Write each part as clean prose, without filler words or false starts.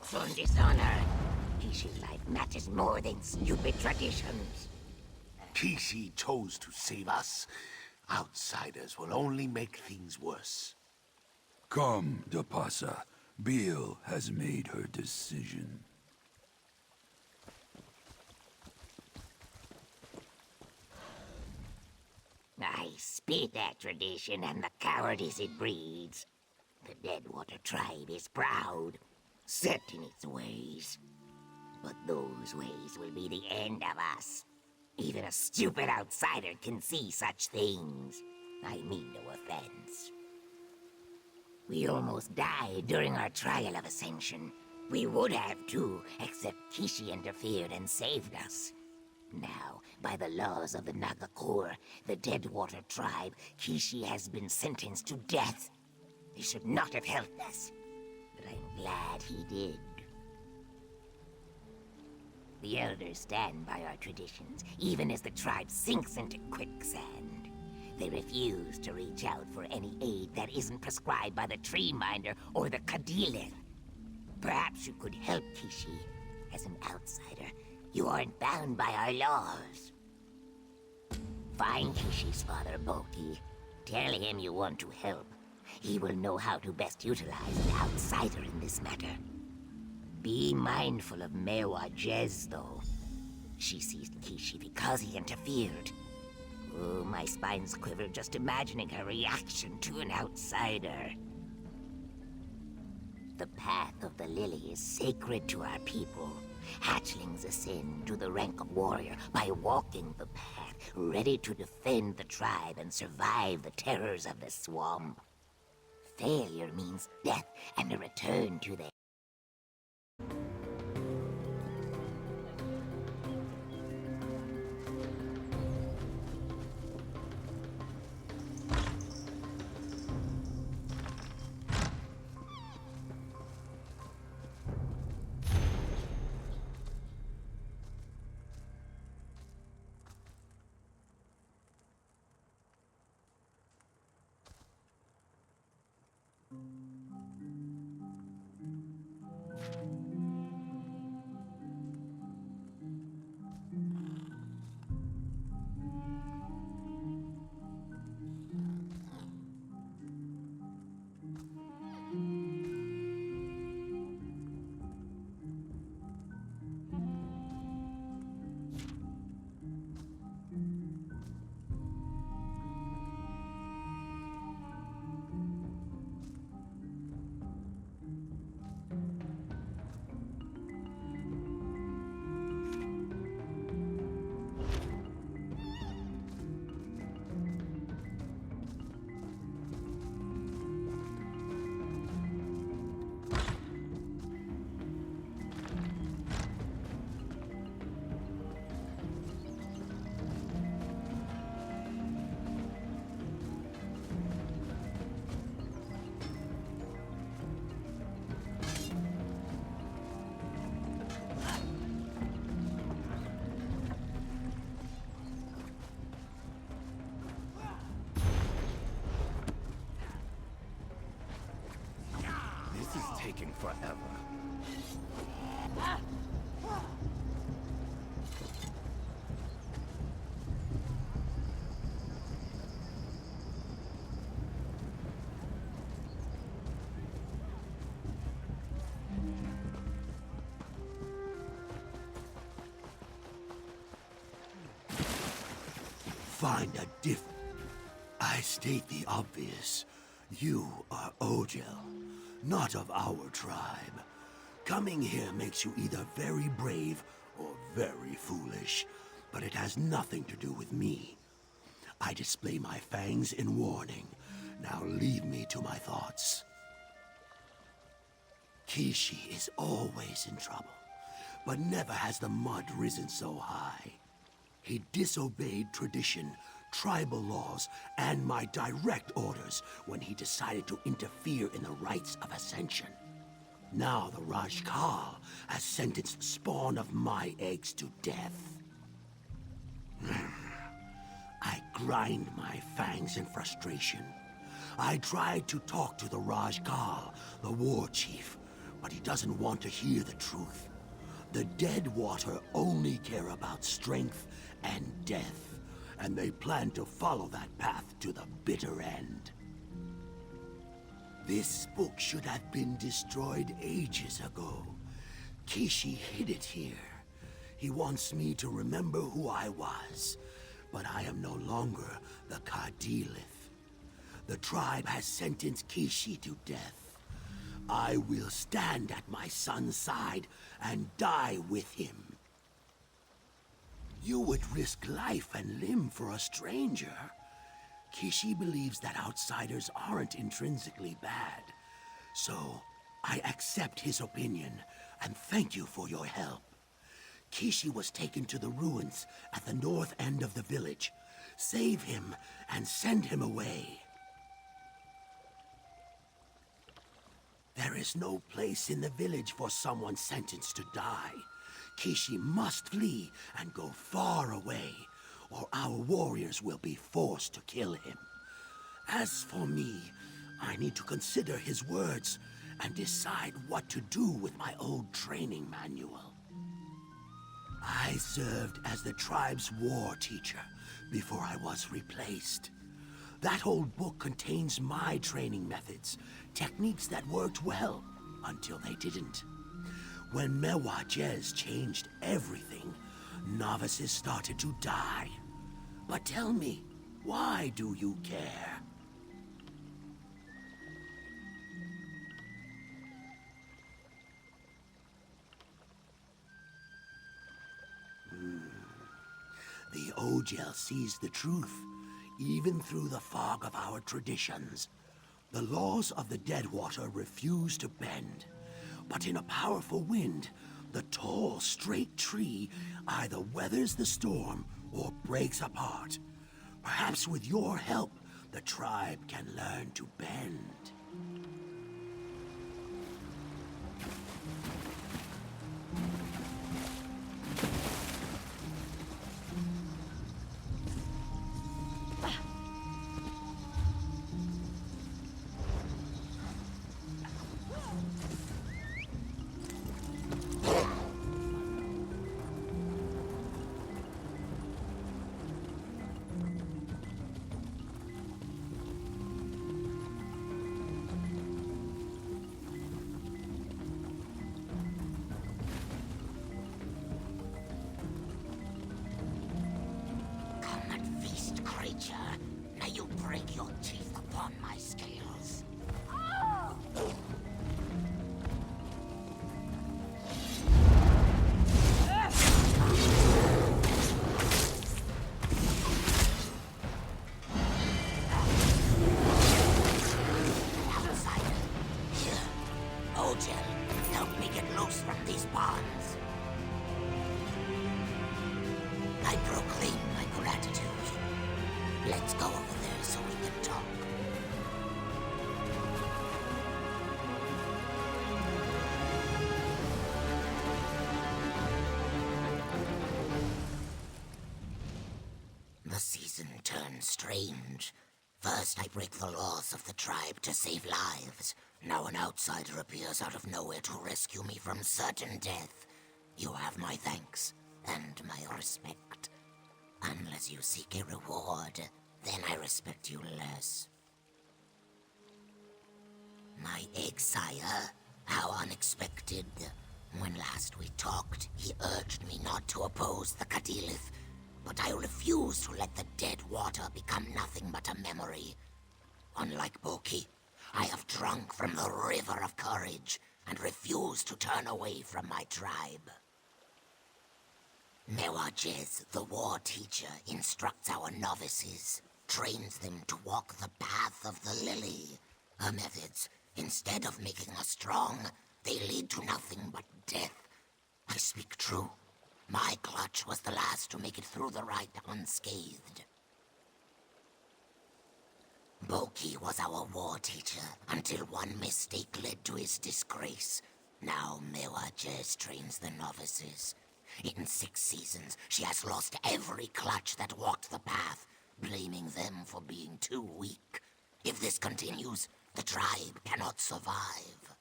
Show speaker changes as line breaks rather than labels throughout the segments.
books on dishonor. Kishi's life matters more than stupid traditions.
Kishi chose to save us. Outsiders will only make things worse.
Come, Dapasa. Beale has made her decision.
I spit at tradition and the cowardice it breeds. The Deadwater tribe is proud, set in its ways. But those ways will be the end of us. Even a stupid outsider can see such things. I mean no offense. We almost died during our trial of Ascension. We would have too, except Kishi interfered and saved us. Now, by the laws of the Nagakor, the Deadwater tribe, Kishi has been sentenced to death. He should not have helped us, but I'm glad he did. The elders stand by our traditions, even as the tribe sinks into quicksand. They refuse to reach out for any aid that isn't prescribed by the Tree Minder or the Kadilith. Perhaps you could help Kishi. As an outsider, you aren't bound by our laws. Find Kishi's father, Boki. Tell him you want to help. He will know how to best utilize an outsider in this matter. Be mindful of Mewa Jez, though. She seized Kishi because he interfered. Oh, my spines quiver just imagining her reaction to an outsider. The path of the lily is sacred to our people. Hatchlings ascend to the rank of warrior by walking the path, ready to defend the tribe and survive the terrors of the swamp. Failure means death and a return to their...
This is taking forever.
Find a diff... I state the obvious. You are Ogel, not of our tribe. Coming here makes you either very brave or very foolish, but it has nothing to do with me. I display my fangs in warning. Now leave me to my thoughts. Kishi is always in trouble, but never has the mud risen so high. He disobeyed tradition, tribal laws, and my direct orders when he decided to interfere in the rites of Ascension. Now the Rajkal has sentenced spawn of my eggs to death. I grind my fangs in frustration. I tried to talk to the Rajkal, the war chief, but he doesn't want to hear the truth. The Deadwater only care about strength and death, and they plan to follow that path to the bitter end. This book should have been destroyed ages ago. Kishi hid it here. He wants me to remember who I was, but I am no longer the Kadilith. The tribe has sentenced Kishi to death. I will stand at my son's side and die with him. You would risk life and limb for a stranger. Kishi believes that outsiders aren't intrinsically bad. So, I accept his opinion, and thank you for your help. Kishi was taken to the ruins at the north end of the village. Save him and send him away. There is no place in the village for someone sentenced to die. Kishi must flee and go far away, or our warriors will be forced to kill him. As for me, I need to consider his words and decide what to do with my old training manual. I served as the tribe's war teacher before I was replaced. That old book contains my training methods, techniques that worked well until they didn't. When Mewajez changed everything, novices started to die. But tell me, why do you care? The Ogel sees the truth, even through the fog of our traditions. The laws of the Deadwater refuse to bend. But in a powerful wind, the tall, straight tree either weathers the storm or breaks apart. Perhaps with your help, the tribe can learn to bend.
Now you break your teeth upon my scales. Outsider, here, Ogel, help me get loose from these bonds. I proclaim my gratitude. Let's go over there so we can talk. The season turns strange. First, I break the laws of the tribe to save lives. Now an outsider appears out of nowhere to rescue me from certain death. You have my thanks and my respect. Unless you seek a reward, then I respect you less. My egg sire, how unexpected. When last we talked, he urged me not to oppose the Kadilith, but I refuse to let the Deadwater become nothing but a memory. Unlike Boki, I have drunk from the river of courage and refuse to turn away from my tribe. Mewajez, the war teacher, instructs our novices, trains them to walk the path of the lily. Her methods, instead of making us strong, they lead to nothing but death. I speak true. My clutch was the last to make it through the rite unscathed. Boki was our war teacher until one mistake led to his disgrace. Now Mewajez trains the novices. In 6 seasons, she has lost every clutch that walked the path, blaming them for being too weak. If this continues, the tribe cannot survive.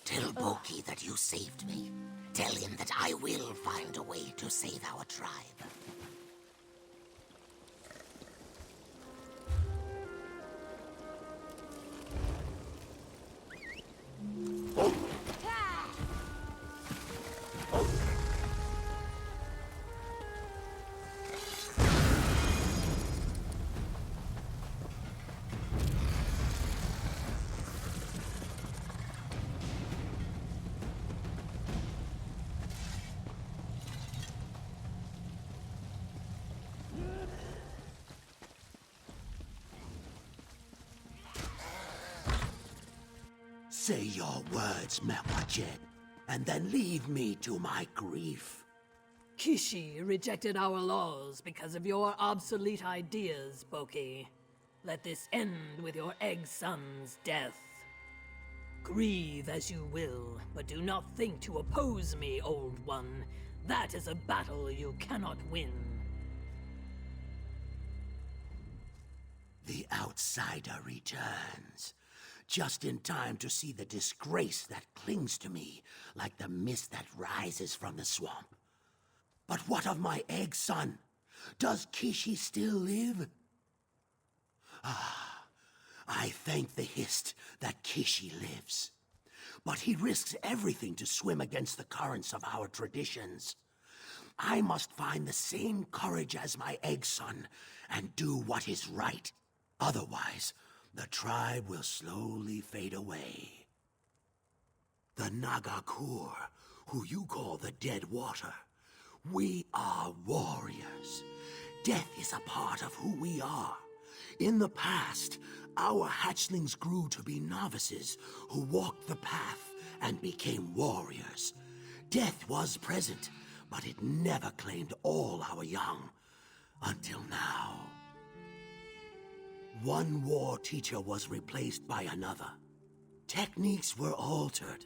Tell Boki that you saved me. Tell him that I will find a way to save our tribe.
Say your words, Mewajed, and then leave me to my grief.
Kishi rejected our laws because of your obsolete ideas, Boki. Let this end with your egg son's death. Grieve as you will, but do not think to oppose me, old one. That is a battle you cannot win.
The outsider returns, just in time to see the disgrace that clings to me like the mist that rises from the swamp. But what of my egg son? Does Kishi still live? I thank the Hist that Kishi lives. But he risks everything to swim against the currents of our traditions. I must find the same courage as my egg son and do what is right. Otherwise, the tribe will slowly fade away. The Nagakur, who you call the Deadwater, we are warriors. Death is a part of who we are. In the past, our hatchlings grew to be novices who walked the path and became warriors. Death was present, but it never claimed all our young, until now. One war teacher was replaced by another. Techniques were altered.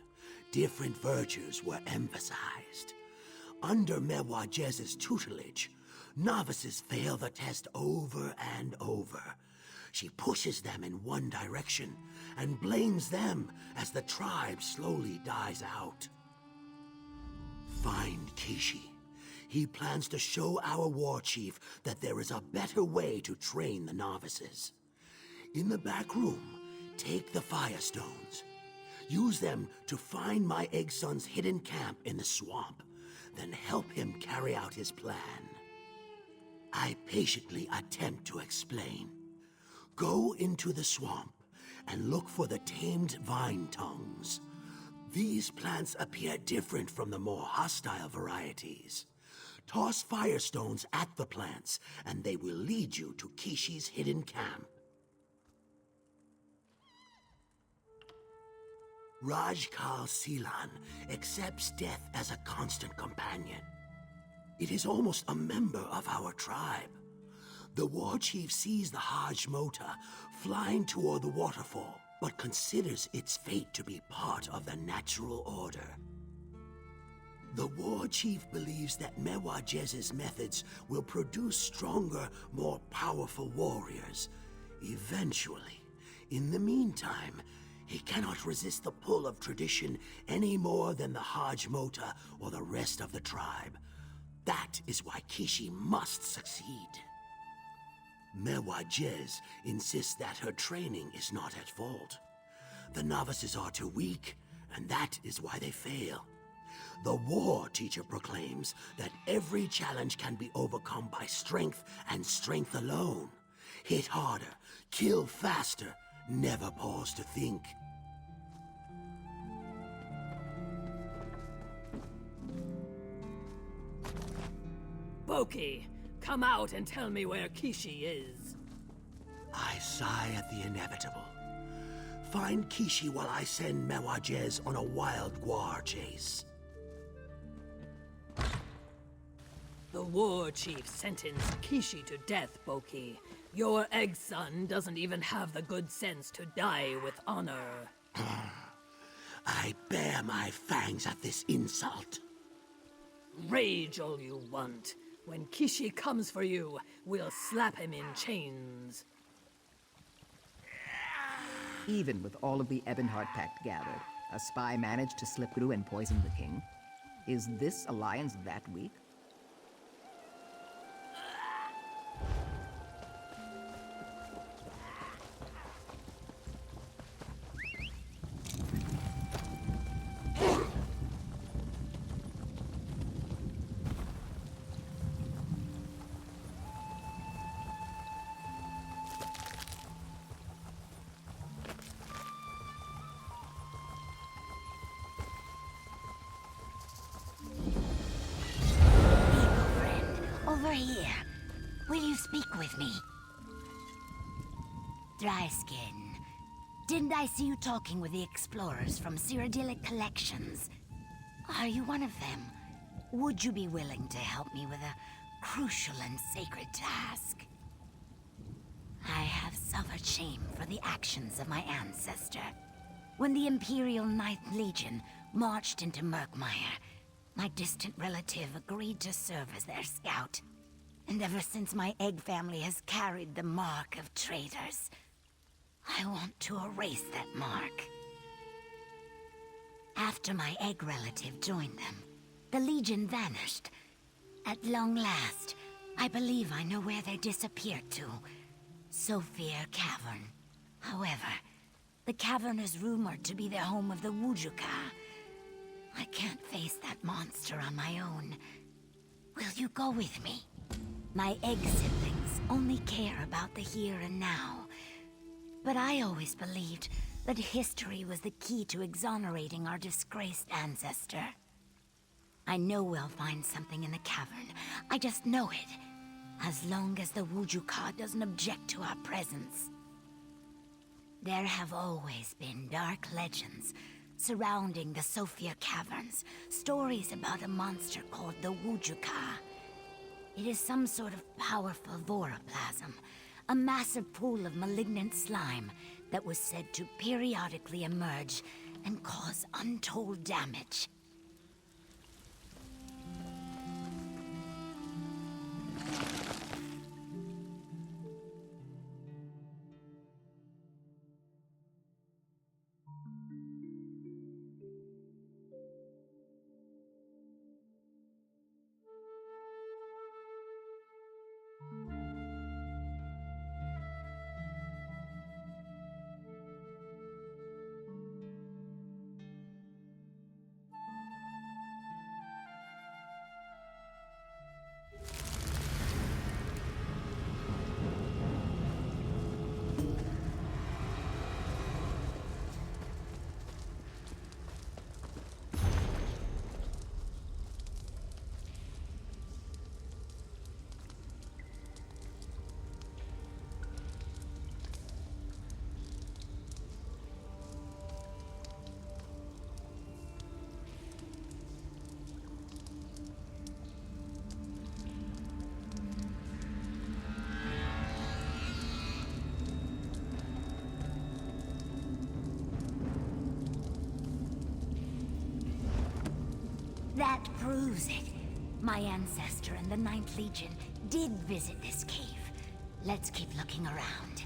Different virtues were emphasized. Under Mewajez's tutelage, novices fail the test over and over. She pushes them in one direction and blames them as the tribe slowly dies out. Find Kishi. He plans to show our war chief that there is a better way to train the novices. In the back room, take the Firestones. Use them to find my egg son's hidden camp in the swamp, then help him carry out his plan. I patiently attempt to explain. Go into the swamp and look for the tamed vine tongues. These plants appear different from the more hostile varieties. Toss Firestones at the plants, and they will lead you to Kishi's hidden camp. Rajkal Silan accepts death as a constant companion. It is almost a member of our tribe. The war chief sees the Hajj Mota flying toward the waterfall, but considers its fate to be part of the natural order. The war chief believes that Mewajez's methods will produce stronger, more powerful warriors. Eventually. In the meantime, he cannot resist the pull of tradition any more than the Hajj Mota or the rest of the tribe. That is why Kishi must succeed. Mewajez insists that her training is not at fault. The novices are too weak, and that is why they fail. The war teacher proclaims that every challenge can be overcome by strength and strength alone. Hit harder, kill faster, never pause to think.
Boki, come out and tell me where Kishi is.
I sigh at the inevitable. Find Kishi while I send Mewajez on a wild guar chase.
The war chief sentenced Kishi to death, Boki. Your egg son doesn't even have the good sense to die with honor.
I bare my fangs at this insult.
Rage all you want. When Kishi comes for you, we'll slap him in chains.
Even with all of the Ebonheart Pact gathered, A spy managed to slip through and poison the king. Is this alliance that weak?
Over here. Will you speak with me? Dryskin. Didn't I see you talking with the explorers from Cyrodiilic Collections? Are you one of them? Would you be willing to help me with a crucial and sacred task? I have suffered shame for the actions of my ancestor. When the Imperial Ninth Legion marched into Murkmire, my distant relative agreed to serve as their scout. And ever since my egg family has carried the mark of traitors, I want to erase that mark. After my egg relative joined them, the Legion vanished. At long last, I believe I know where they disappeared to. Sophia Cavern. However, the cavern is rumored to be the home of the Wujuka. I can't face that monster on my own. Will you go with me? My egg siblings only care about the here and now. But I always believed that history was the key to exonerating our disgraced ancestor. I know we'll find something in the cavern. I just know it. As long as the Wujuka doesn't object to our presence. There have always been dark legends surrounding the Sophia Caverns. Stories about a monster called the Wujuka. It is some sort of powerful voroplasm. A massive pool of malignant slime that was said to periodically emerge and cause untold damage. That proves it. My ancestor and the Ninth Legion did visit this cave. Let's keep looking around.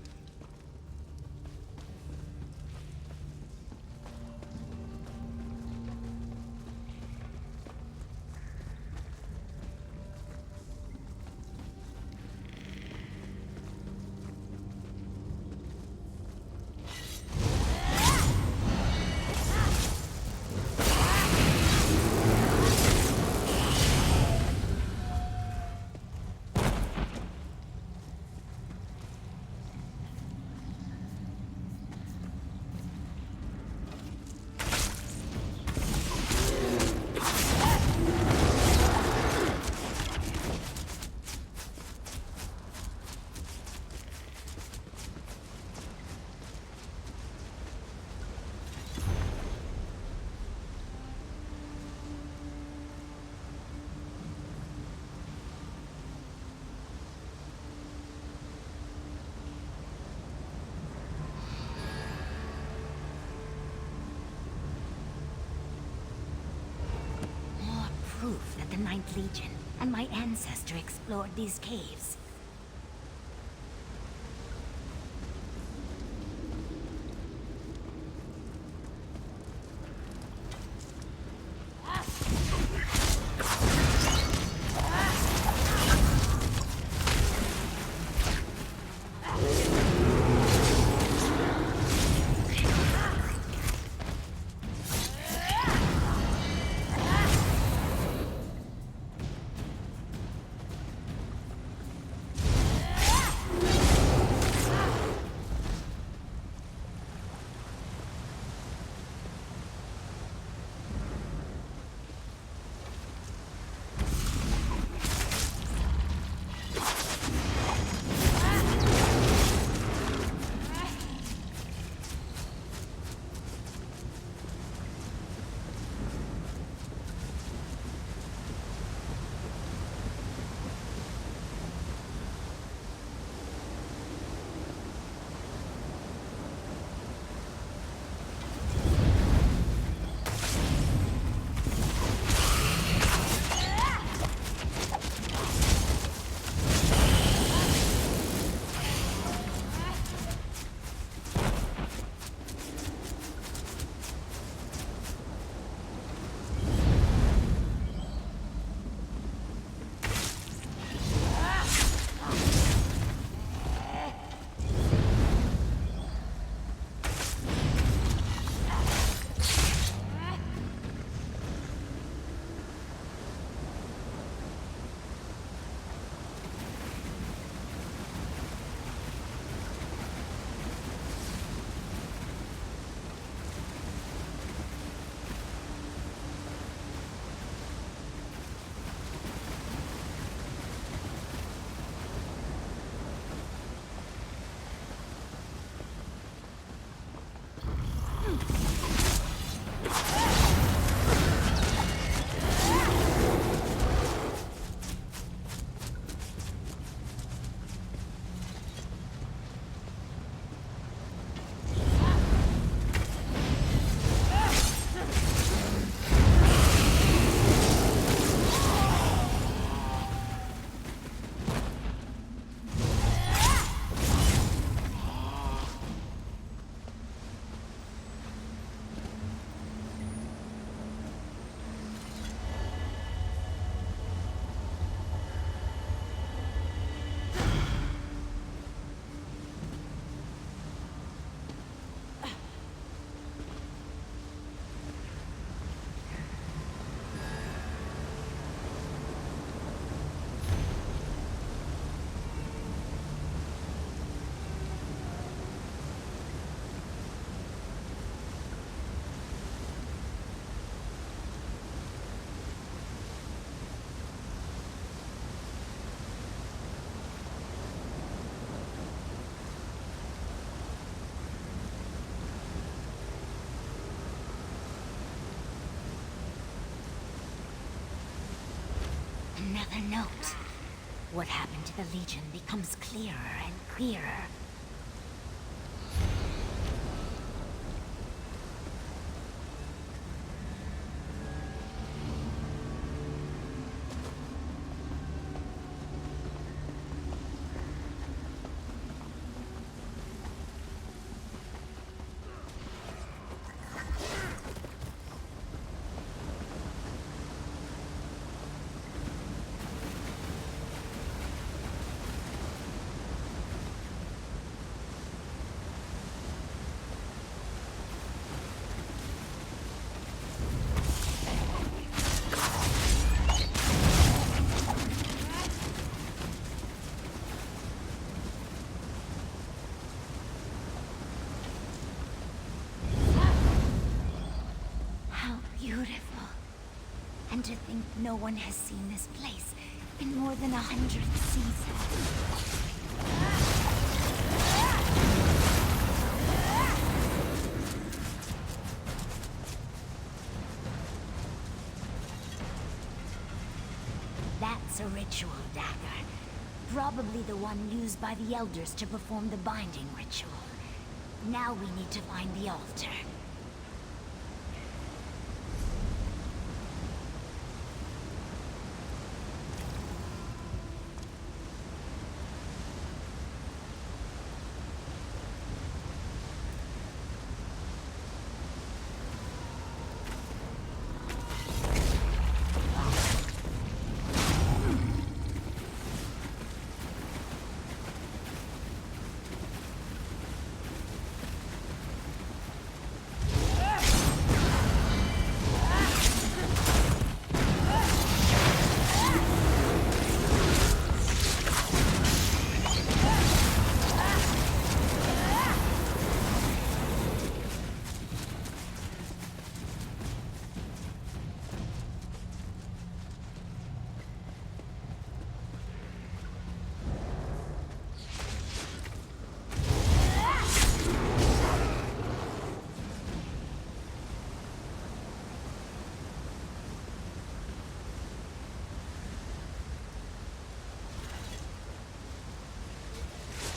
Proof that the Ninth Legion and my ancestor explored these caves. Another note. What happened to the Legion becomes clearer and clearer. Beautiful. And to think no one has seen this place in more than 100 seasons. That's a ritual dagger. Probably the one used by the Elders to perform the binding ritual. Now we need to find the altar.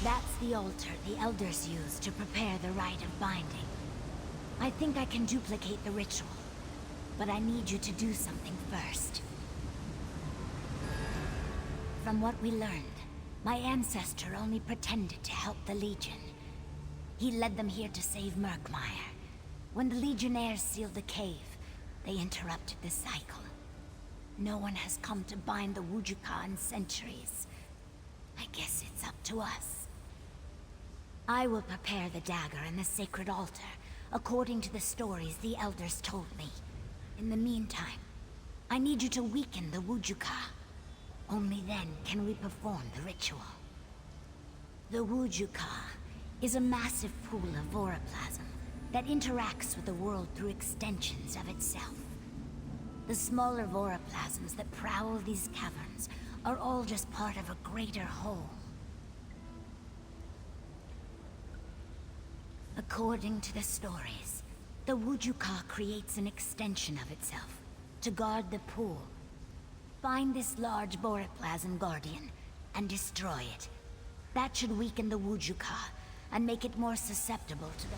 That's the altar the Elders use to prepare the rite of binding. I think I can duplicate the ritual, but I need you to do something first. From what we learned, my ancestor only pretended to help the Legion. He led them here to save Murkmire. When the Legionnaires sealed the cave, they interrupted the cycle. No one has come to bind the Wujuka in centuries. I guess it's up to us. I will prepare the dagger and the sacred altar, according to the stories the Elders told me. In the meantime, I need you to weaken the Wujuka. Only then can we perform the ritual. The Wujuka is a massive pool of voroplasm that interacts with the world through extensions of itself. The smaller voroplasms that prowl these caverns are all just part of a greater whole. According to the stories, the Wujuka creates an extension of itself to guard the pool. Find this large voroplasm guardian and destroy it. That should weaken the Wujuka and make it more susceptible to the...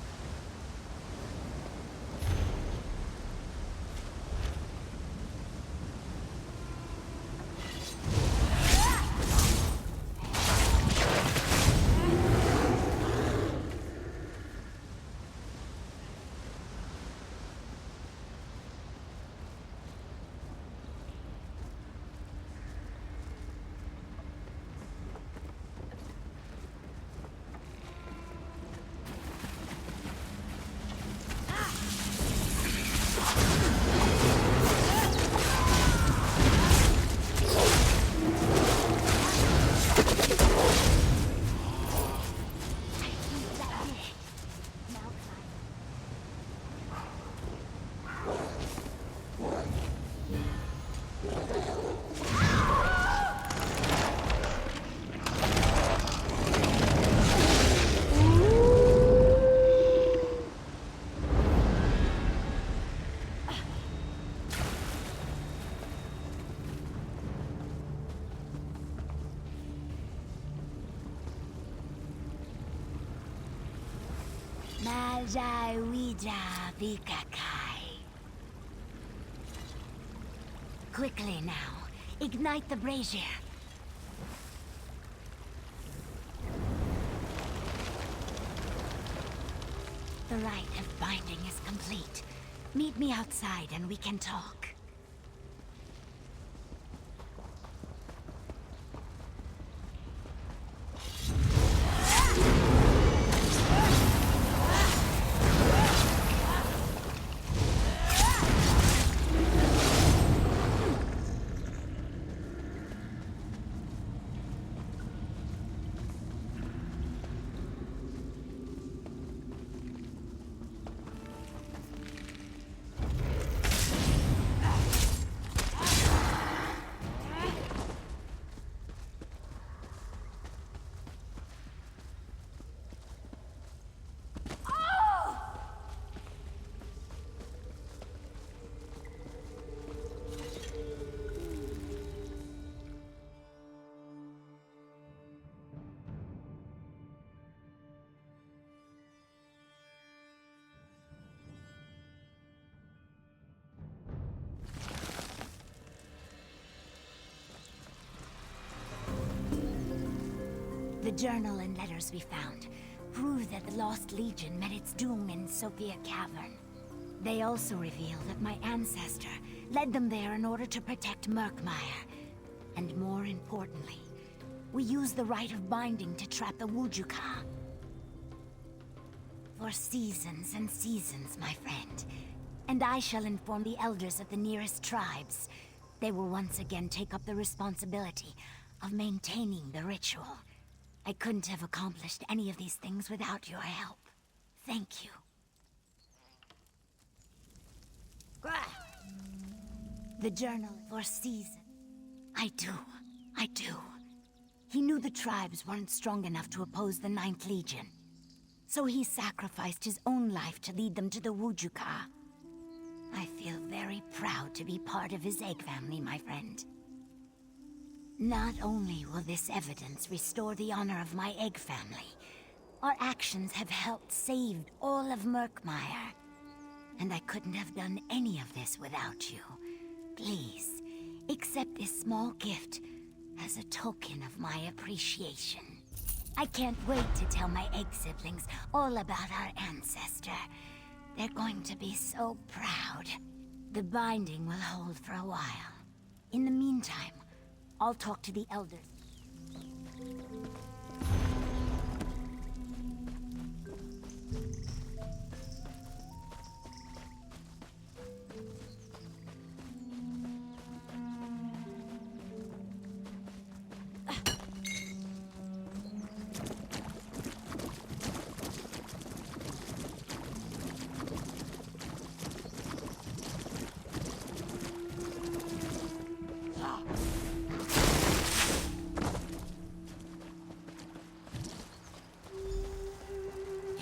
Ajai Wija Vikakai. Quickly now, ignite the brazier. The rite of binding is complete. Meet me outside and we can talk. The journal and letters we found prove that the Lost Legion met its doom in Sophia Cavern. They also reveal that my ancestor led them there in order to protect Murkmire. And more importantly, we used the rite of binding to trap the Wujuka. For seasons and seasons, my friend. And I shall inform the elders of the nearest tribes. They will once again take up the responsibility of maintaining the ritual. I couldn't have accomplished any of these things without your help. Thank you. The journal for season. I do. He knew the tribes weren't strong enough to oppose the Ninth Legion. So he sacrificed his own life to lead them to the Wujuka. I feel very proud to be part of his egg family, my friend. Not only will this evidence restore the honor of my egg family, our actions have helped save all of Murkmire. And I couldn't have done any of this without you. Please, accept this small gift as a token of my appreciation. I can't wait to tell my egg siblings all about our ancestor. They're going to be so proud. The binding will hold for a while. In the meantime, I'll talk to the elders.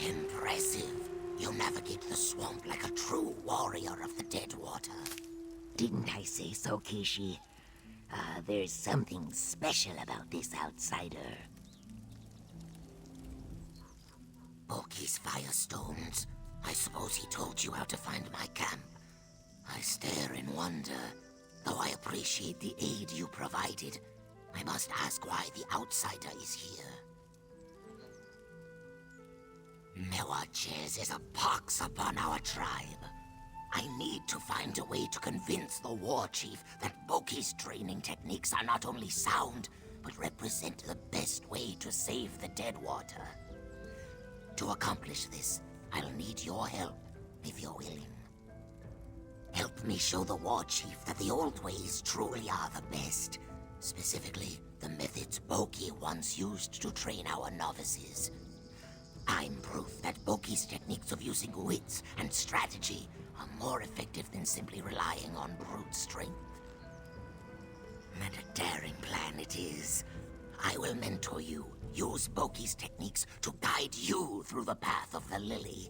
Impressive. You navigate the swamp like a true warrior of the Deadwater. Didn't I say so, Kishi? There's something special about this outsider. Boki's firestones. I suppose he told you how to find my camp. I stare in wonder. Though I appreciate the aid you provided, I must ask why the outsider is here. Mewatches is a pox upon our tribe. I need to find a way to convince the war chief that Boki's training techniques are not only sound, but represent the best way to save the Deadwater. To accomplish this, I'll need your help, if you're willing. Help me show the war chief that the old ways truly are the best. Specifically, the methods Boki once used to train our novices. I'm proof that Boki's techniques of using wits and strategy are more effective than simply relying on brute strength. And a daring plan it is. I will mentor you, use Boki's techniques to guide you through the path of the Lily.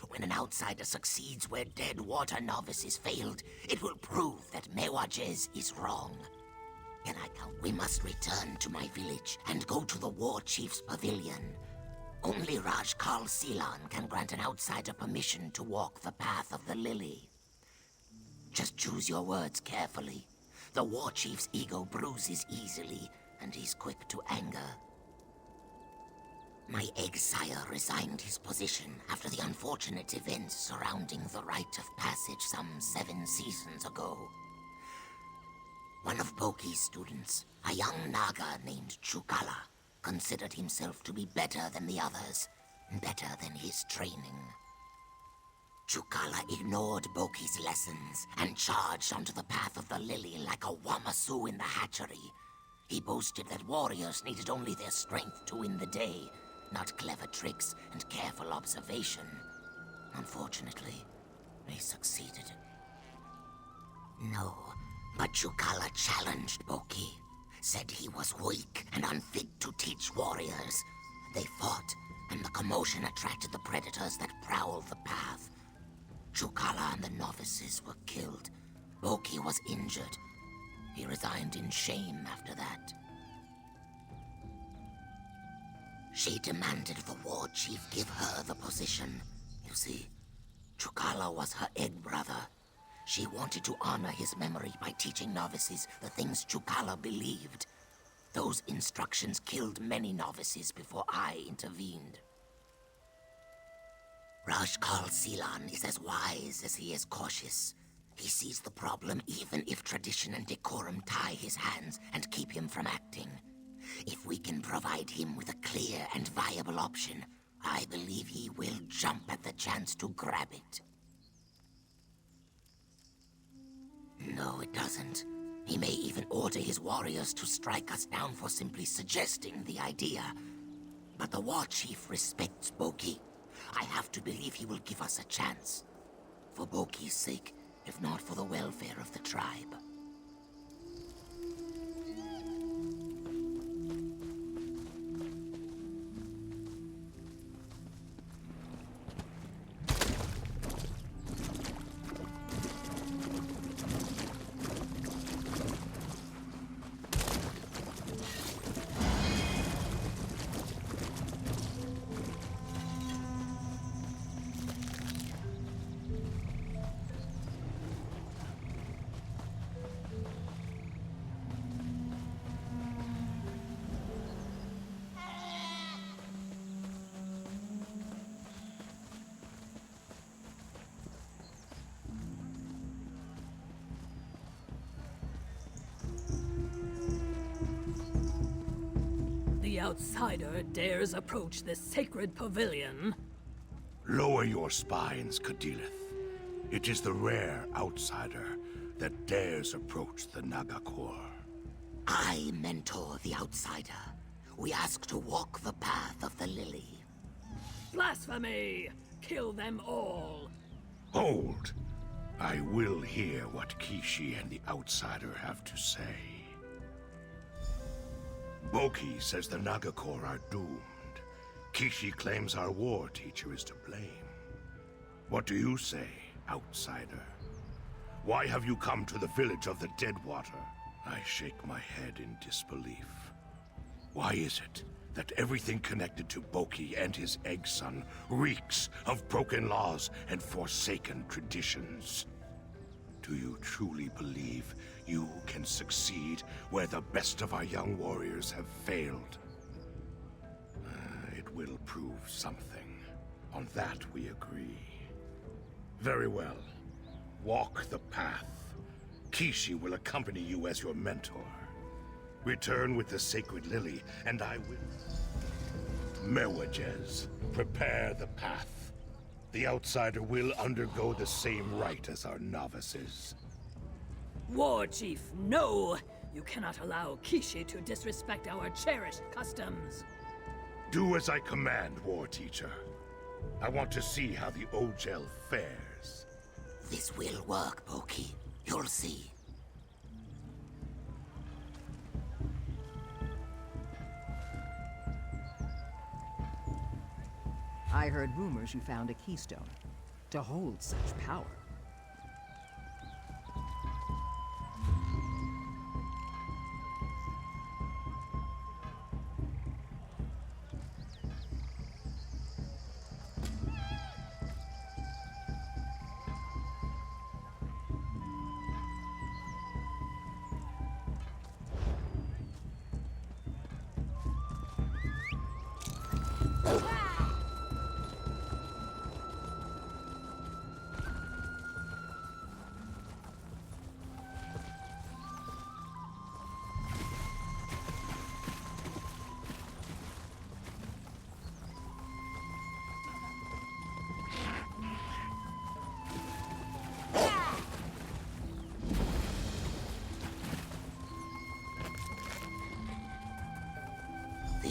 When an outsider succeeds where Deadwater novices failed, it will prove that Mewajez is wrong. And we must return to my village and go to the war chief's pavilion. Only Rajkal Silan can grant an outsider permission to walk the path of the lily. Just choose your words carefully. The war chief's ego bruises easily, and he's quick to anger. My egg-sire resigned his position after the unfortunate events surrounding the rite of passage some 7 seasons ago. One of Boki's students, a young Naga named Chukala, considered himself to be better than the others, better than his training. Chukala ignored Boki's lessons and charged onto the path of the lily like a Wamasu in the hatchery. He boasted that warriors needed only their strength to win the day, not clever tricks and careful observation. Unfortunately, he succeeded. No, but Chukala challenged Boki, said he was weak and unfit to teach warriors. They fought, and the commotion attracted the predators that prowled the path. Chukala and the novices were killed. Boki was injured. He resigned in shame after that. She demanded the war chief give her the position. You see, Chukala was her egg brother. She wanted to honor his memory by teaching novices the things Chukala believed. Those instructions killed many novices before I intervened. Rajkal Silan is as wise as he is cautious. He sees the problem even if tradition and decorum tie his hands and keep him from acting. If we can provide him with a clear and viable option, I believe he will jump at the chance to grab it. No, it doesn't. He may even order his warriors to strike us down for simply suggesting the idea. But the war chief respects Boki. I have to believe he will give us a chance. For Boki's sake, if not for the welfare of the tribe.
The outsider dares approach this sacred pavilion.
Lower your spines, Kadilith. It is the rare outsider that dares approach the Nagakor.
I mentor the outsider. We ask to walk the path of the lily.
Blasphemy! Kill them all!
Hold! I will hear what Kishi and the outsider have to say. Boki says the Nagakor are doomed. Kishi claims our war teacher is to blame. What do you say, outsider? Why have you come to the village of the Deadwater? I shake my head in disbelief. Why is it that everything connected to Boki and his egg son reeks of broken laws and forsaken traditions? Do you truly believe you can succeed where the best of our young warriors have failed? It will prove something. On that we agree. Very well. Walk the path. Kishi will accompany you as your mentor. Return with the sacred lily, and I will... Mewajez, prepare the path. The outsider will undergo the same rite as our novices.
War Chief, no! You cannot allow Kishi to disrespect our cherished customs.
Do as I command, War Teacher. I want to see how the Ojel fares.
This will work, Boki. You'll see.
I heard rumors you found a keystone to hold such power.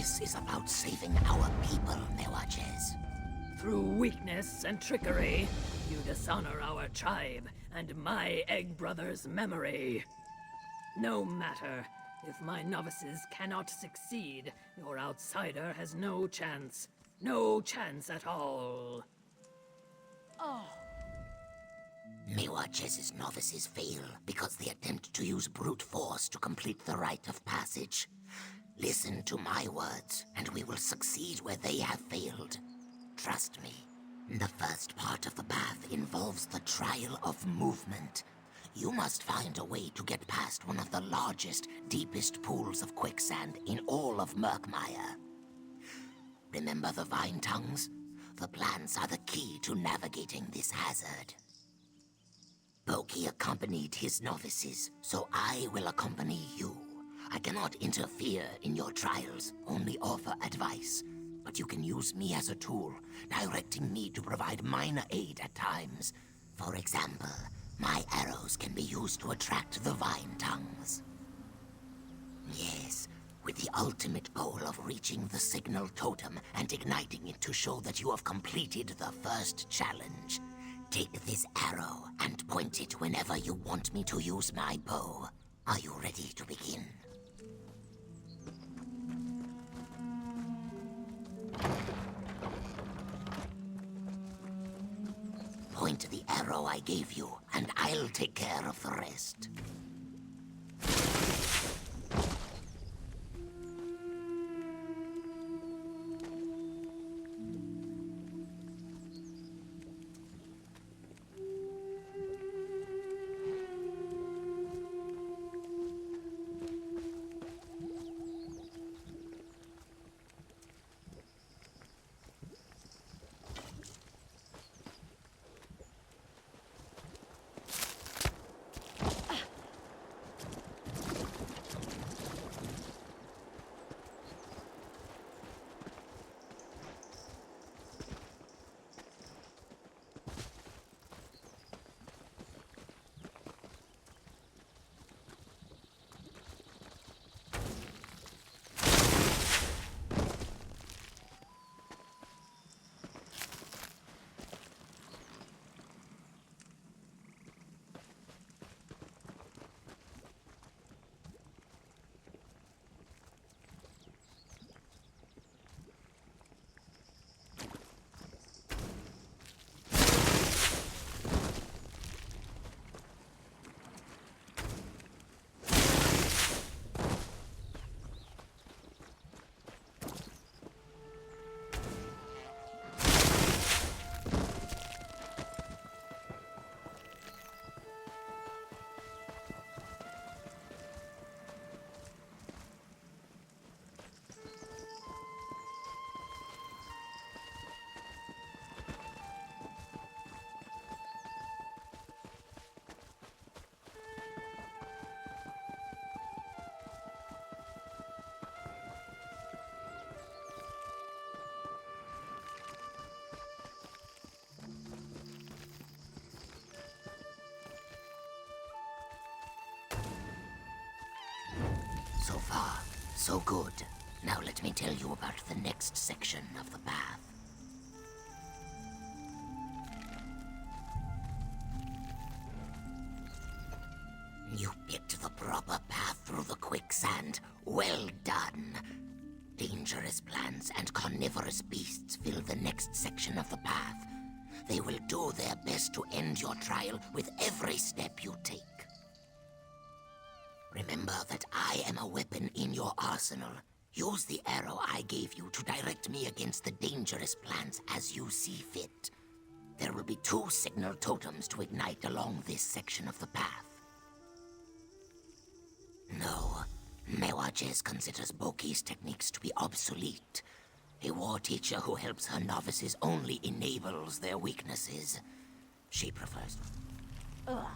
This is about saving our people, Mewaches.
Through weakness and trickery, you dishonor our tribe and my Egg Brother's memory. No matter. If my novices cannot succeed, your outsider has no chance. No chance at all.
Mewaches' novices fail because they attempt to use brute force to complete the rite of passage. Listen to my words, and we will succeed where they have failed. Trust me. The first part of the path involves the trial of movement. You must find a way to get past one of the largest, deepest pools of quicksand in all of Murkmire. Remember the vine tongues? The plants are the key to navigating this hazard. Boki accompanied his novices, so I will accompany you. I cannot interfere in your trials, only offer advice. But you can use me as a tool, directing me to provide minor aid at times. For example, my arrows can be used to attract the vine tongues. Yes, with the ultimate goal of reaching the signal totem and igniting it to show that you have completed the first challenge. Take this arrow and point it whenever you want me to use my bow. Are you ready to begin? Point the arrow I gave you, and I'll take care of the rest. So far, so good. Now let me tell you about the next section of the path. You picked the proper path through the quicksand. Well done. Dangerous plants and carnivorous beasts fill the next section of the path. They will do their best to end your trial with every step you take. Remember that I am a weapon in your arsenal. Use the arrow I gave you to direct me against the dangerous plants as you see fit. There will be 2 signal totems to ignite along this section of the path. No, Mewaches considers Boki's techniques to be obsolete. A war teacher who helps her novices only enables their weaknesses. She prefers... Ugh.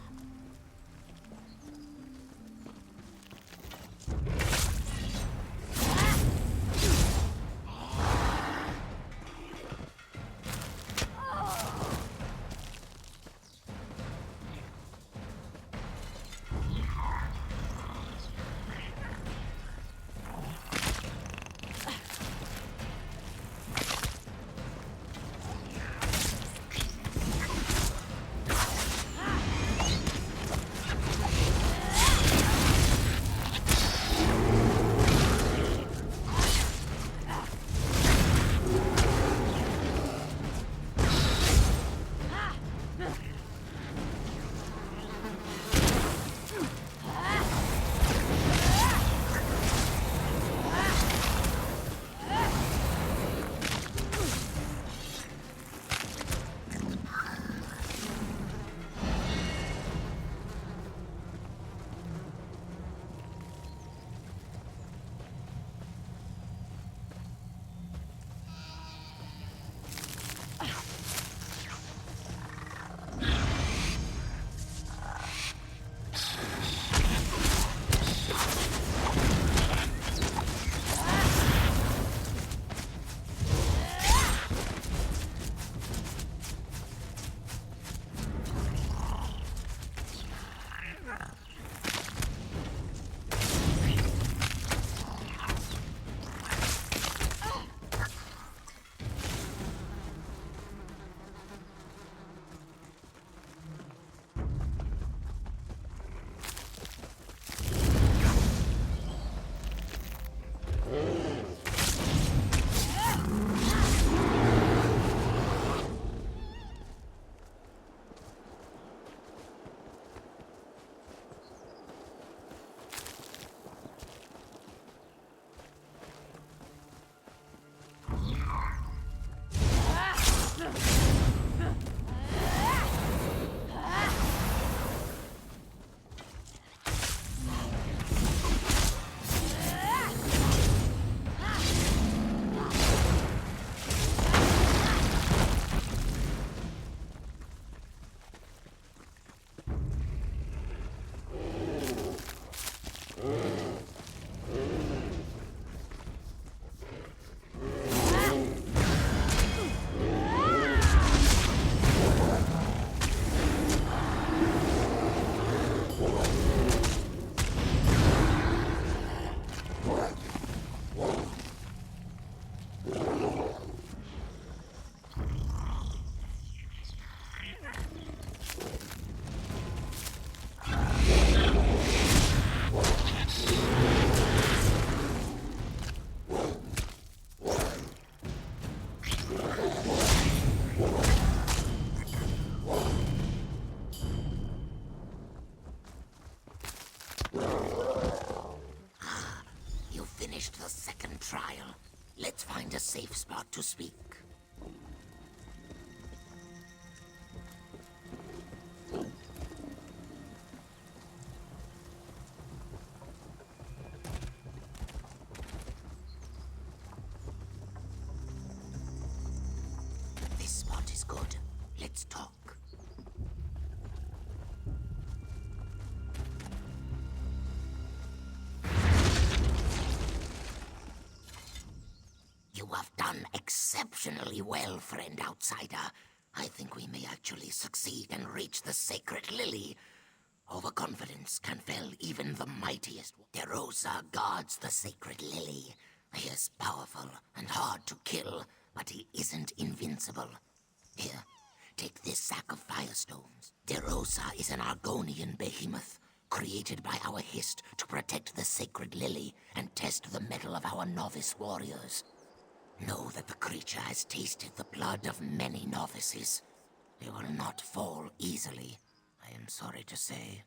You finished the second trial. Let's find a safe spot to speak. This spot is good. Let's talk. You have done exceptionally well, friend outsider. I think we may actually succeed and reach the sacred lily. Overconfidence can fell even the mightiest. DeRosa guards the sacred lily. He is powerful and hard to kill, but he isn't invincible. Here, take this sack of firestones. DeRosa is an Argonian behemoth, created by our Hist to protect the sacred lily and test the mettle of our novice warriors. Know that the creature has tasted the blood of many novices. They will not fall easily, I am sorry to say.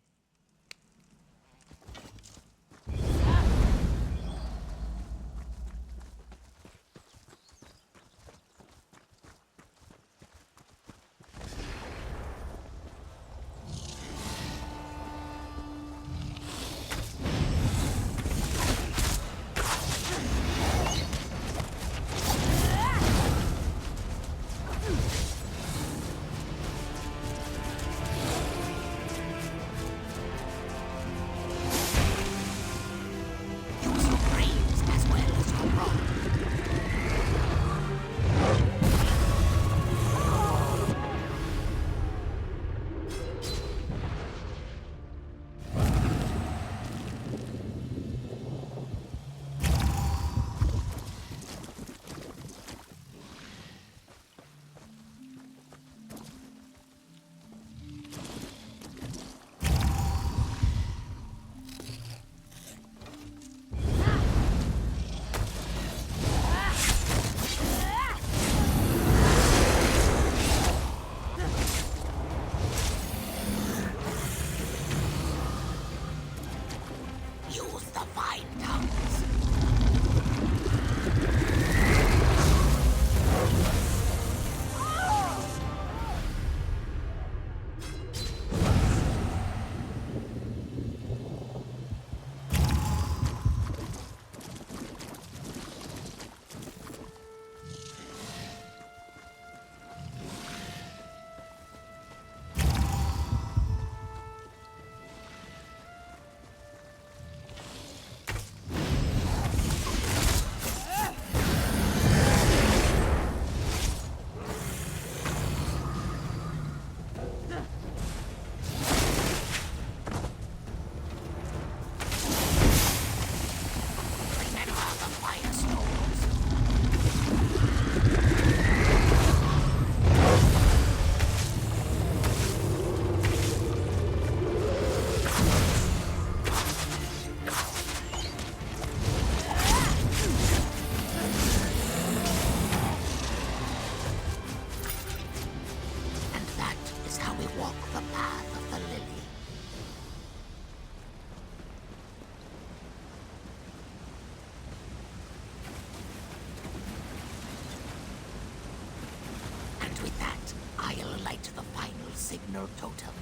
signal totem.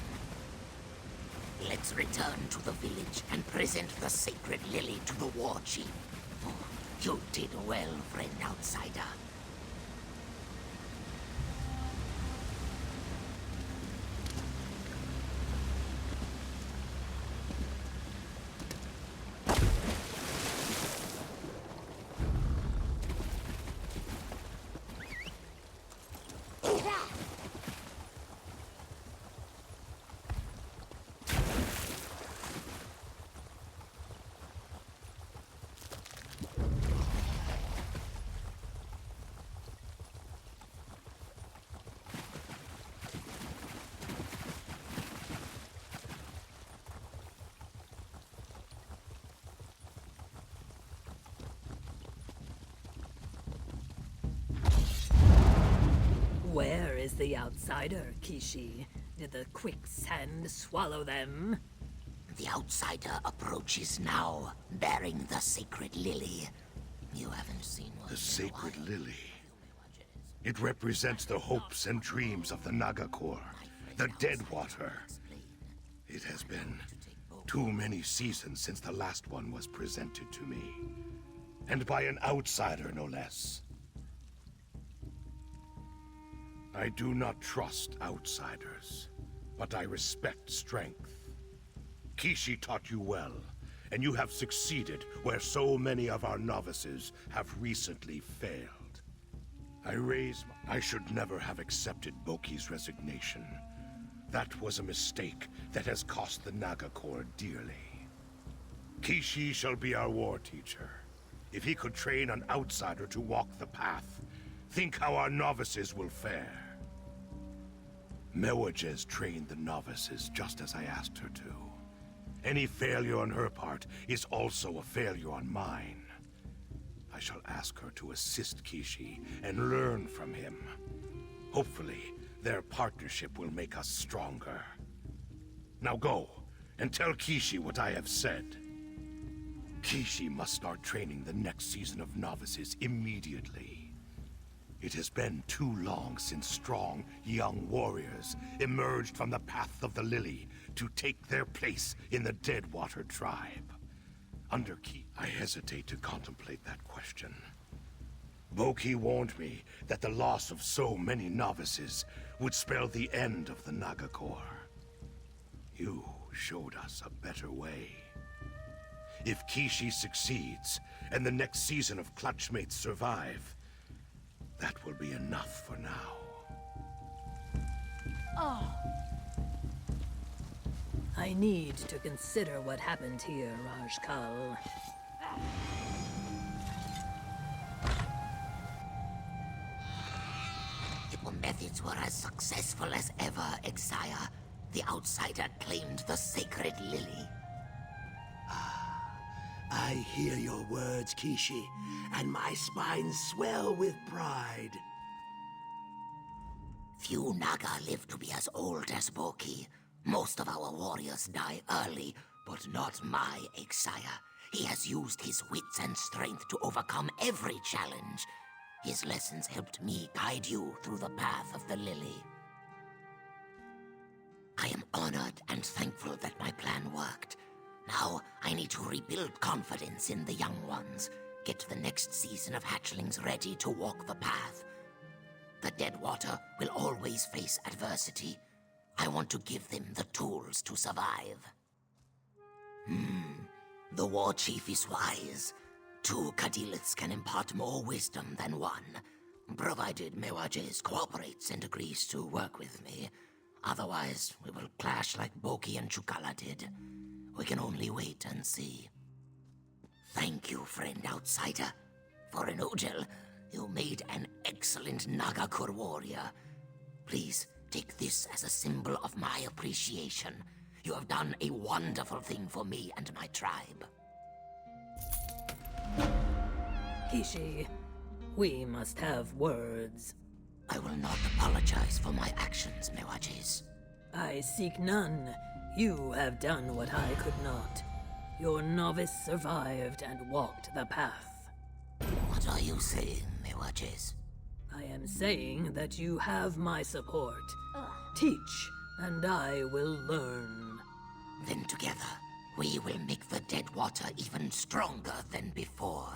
Let's return to the village and present the sacred lily to the war chief. Oh, you did well, friend outsider.
the outsider, Kishi? Did the quicksand swallow them?
The outsider approaches now, bearing the sacred lily. You haven't seen one.
The sacred lily. It represents the hopes and dreams of the Nagakor, the Deadwater. It has been too many seasons since the last one was presented to me. And by an outsider, no less. I do not trust outsiders, but I respect strength. Kishi taught you well, and you have succeeded where so many of our novices have recently failed. I should never have accepted Boki's resignation. That was a mistake that has cost the Nagakor dearly. Kishi shall be our war teacher. If he could train an outsider to walk the path, think how our novices will fare. Mewajes trained the novices just as I asked her to. Any failure on her part is also a failure on mine. I shall ask her to assist Kishi and learn from him. Hopefully, their partnership will make us stronger. Now go, and tell Kishi what I have said. Kishi must start training the next season of novices immediately. It has been too long since strong, young warriors emerged from the path of the Lily to take their place in the Deadwater tribe. Under Kishi, I hesitate to contemplate that question. Boki warned me that the loss of so many novices would spell the end of the Nagakor. You showed us a better way. If Kishi succeeds, and the next season of Clutchmates survive, that will be enough for now.
I need to consider what happened here, Rajkal.
Your methods were as successful as ever, Exia. The outsider claimed the sacred lily.
I hear your words, Kishi, and my spine swell with pride.
Few Naga live to be as old as Boki. Most of our warriors die early, but not my Exia. He has used his wits and strength to overcome every challenge. His lessons helped me guide you through the path of the lily. I am honored and thankful that my plan worked. Now, I need to rebuild confidence in the young ones. Get the next season of hatchlings ready to walk the path. The Deadwater will always face adversity. I want to give them the tools to survive. The war chief is wise. 2 Kadiliths can impart more wisdom than 1, provided Mewajes cooperates and agrees to work with me. Otherwise, we will clash like Boki and Chukala did. We can only wait and see. Thank you, friend outsider. For an Ojel, you made an excellent Nagakor warrior. Please take this as a symbol of my appreciation. You have done a wonderful thing for me and my tribe.
Kishi, we must have words.
I will not apologize for my actions, Mewajes.
I seek none. You have done what I could not. Your novice survived and walked the path.
What are you saying, Mewajes?
I am saying that you have my support. Teach, and I will learn.
Then together, we will make the Deadwater even stronger than before.